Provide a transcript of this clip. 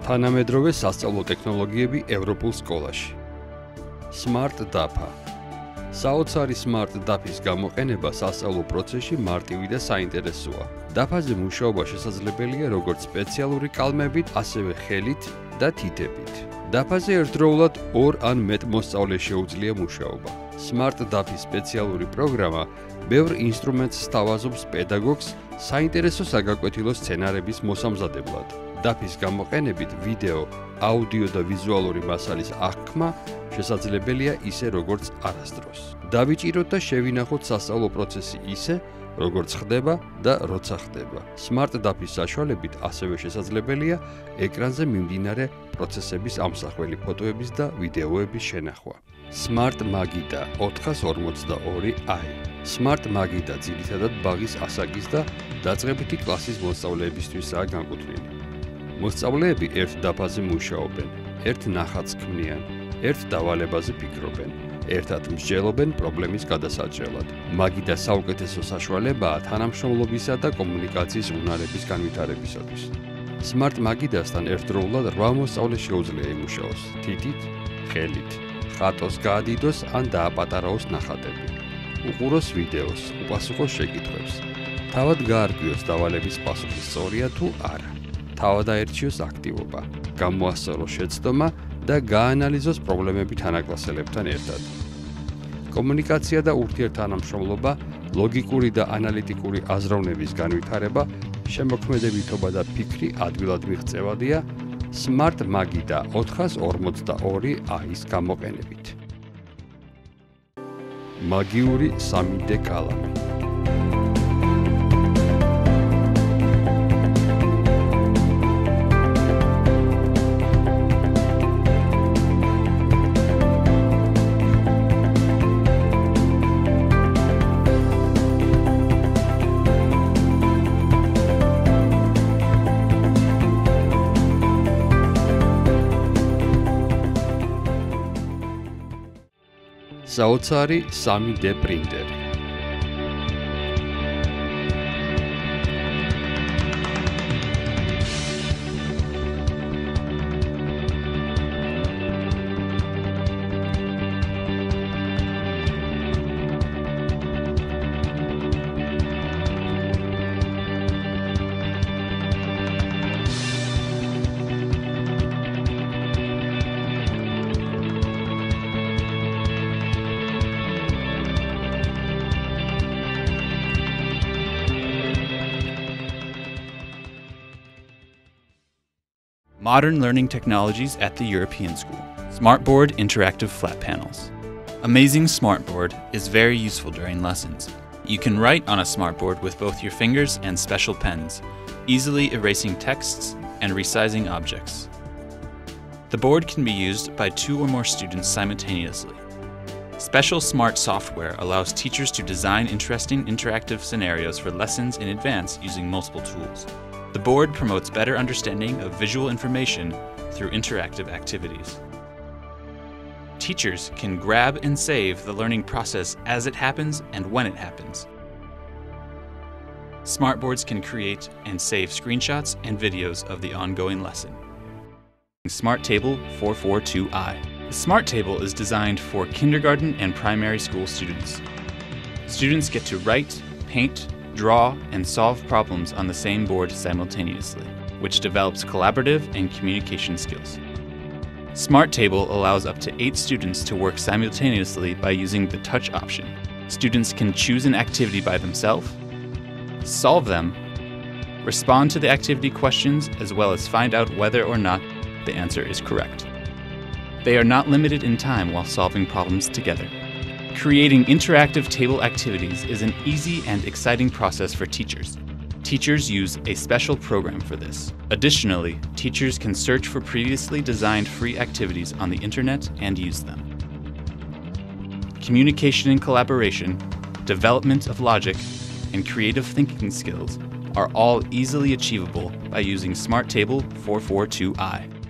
თანამედროვე სასწავლო ტექნოლოგიები ევროპულ სკოლაში. Smart DAPA. საოცარი Smart DAPA-ის გამოყენება სასწავლო პროცესში მარტივი და საინტერესოა. DAPA-ზე მუშაობა შესაძლებელია როგორც სპეციალური კალმებით, ასევე ხელით და თითებით. DAPA-ზე ერთდროულად 2 ან მეტ მოსწავლეს შეუძლია მუშაობა. Smart DAPA-ის სპეციალური პროგრამა ბევრ ინსტრუმენტს სთავაზობს პედაგოგს საინტერესო საგაკვეთილო სცენარების მოსამზადებლად. DAPA-ის გამოყენებით ვიდეო, აუდიო და ვიზუალური მასალის აღქმა შესაძლებელია ისე როგორც არასდროს. დავიჭიროთ და შევინახოთ სასწავლო პროცესი ისე, როგორც ხდება და როცა ხდება. Smart DAPA-ის საშუალებით ასევე შესაძლებელია ეკრანზე მიმდინარე პროცესების ამსახველი ფოტოების და ვიდეოების შენახვა. Smart Magida 442i. Smart Magida ძირითადად ბაღის ასაკის და დაწყებითი კლასის მოსწავლეებისთვისაა განკუთვნილი. მოსწავლეები ერთ DAPA-ზე მუშაობენ, ერთ ნახატს ქმნიან, ერთ დავალებაზე ფიქრობენ, ერთად მსჯელობენ პრობლემის გადასაჭრელად. Magida საუკეთესო საშუალებაა თანამშრომლობისა და კომუნიკაციის უნარების განვითარებისათვის. Smart Magida-სთან ერთდროულად 8 მოსწავლეს შეუძლია იმუშაოს თითით, ხელით, ხატოს გაადიდოს ან დააპატარაოს ნახატები, უყუროს ვიდეოს, უპასუხოს შეკითხვებს, თავად გაარკვიოს დავალების პასუხი სწორია თუ არა. თავად აერჩიოს აქტივობა, გამოასწოროს შეცდომა და გაანალიზოს პრობლემები თანაკლასელებთან ერთად. კომუნიკაცია და ურთიერთთანამშრომლობა, ლოგიკური და ანალიტიკური აზროვნების განვითარება, შემოქმედებითობა და ფიქრი ადვილად მიღწევადია Smart Magida 442i-ის გამოყენებით. მაგიური 3D კალამი. საოცარი 3D პრინტერი. Modern learning technologies at the European School. Smartboard interactive flat panels. Amazing Smartboard is very useful during lessons. You can write on a smartboard with both your fingers and special pens, easily erasing texts and resizing objects. The board can be used by 2 or more students simultaneously. Special smart software allows teachers to design interesting interactive scenarios for lessons in advance using multiple tools. The board promotes better understanding of visual information through interactive activities. Teachers can grab and save the learning process as it happens and when it happens. Smartboards can create and save screenshots and videos of the ongoing lesson. Smart Table 442i. The Smart Table is designed for kindergarten and primary school students. Students get to write, paint, draw, and solve problems on the same board simultaneously, which develops collaborative and communication skills. Smart Table allows up to 8 students to work simultaneously by using the touch option. Students can choose an activity by themselves, solve them, respond to the activity questions, as well as find out whether or not the answer is correct. They are not limited in time while solving problems together. Creating interactive table activities is an easy and exciting process for teachers. Teachers use a special program for this. Additionally, teachers can search for previously designed free activities on the internet and use them. Communication and collaboration, development of logic, and creative thinking skills are all easily achievable by using Smart Table 442i.